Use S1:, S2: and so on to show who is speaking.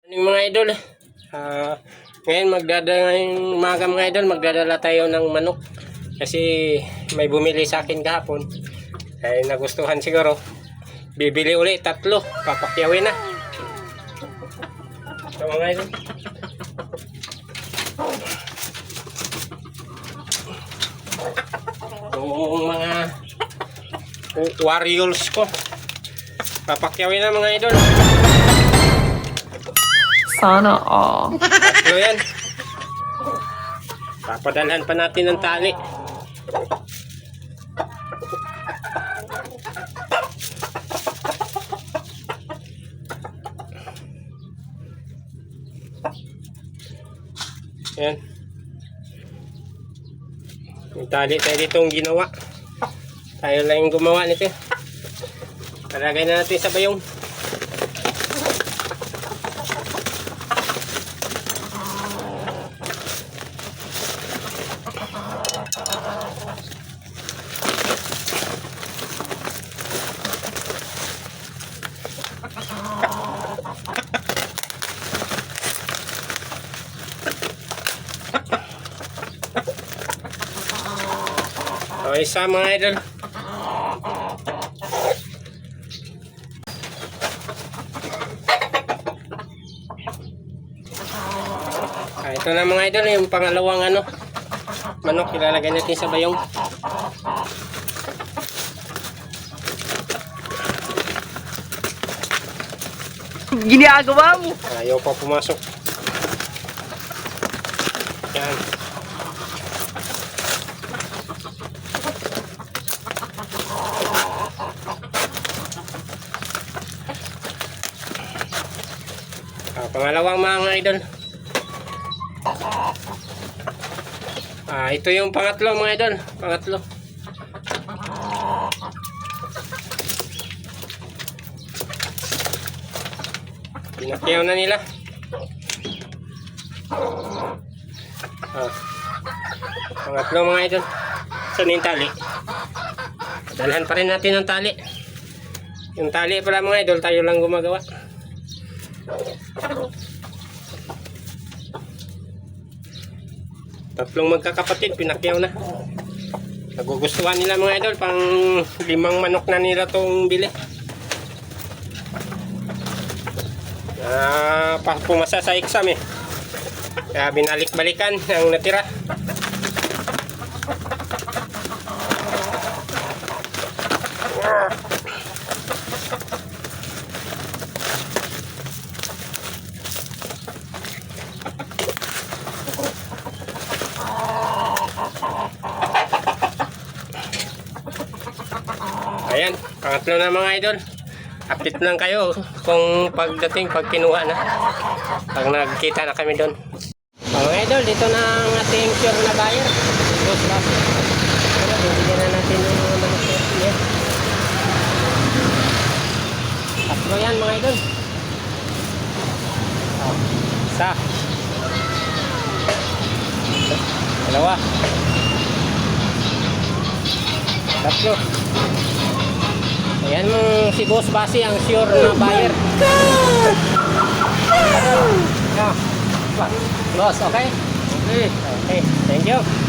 S1: Mga idol, ngayon ngayong umaga mga idol, magdadala tayo ng manok kasi may bumili sa akin kahapon ay nagustuhan siguro, bibili ulit 3, papakyawin na. So mga idol, yung mga warriors ko papakyawin na mga idol.
S2: Sana all.
S1: Tatlo yan. Papadalhan pa natin ng tali. Yan. May tali tayo ditong ginawa. Tayo lang yung gumawa nito. Talagay na natin sa bayong. O isa mga idol. Ito na mga idol, yung pangalawang manok, ilalagay natin sa bayong.
S2: Ginagawa mo.
S1: Ayaw pa pumasok. Yan. Pangalawang mga idol. Ito yung pangatlo mga idol. Pangatlo. Pinakyaw na nila. Pangatlo mga idol. Saan yung tali? Dalhan pa rin natin ng tali. Yung tali pala mga idol, tayo lang gumagawa. Tatlong magkakapatid, pinakyaw na. Nagugustuhan nila mga idol, pang 5 manok na nila tong bili. Pumasa sa exam eh. Kaya binalik-balikan ang natira. Ayan, pangatlo na mga idol. Update lang kayo kung pag kinuha na. Pag nagkita na kami doon. Mga idol, dito na ang ating sure na buyer. Tapos last. Bibigyan na natin yung mga manok niya. Tatlo yan mga idol. Isa. Dalawa. Tatlo. Ayan mo si Boss Basi ang sure na buyer. Boss, okay? Okay. Thank you.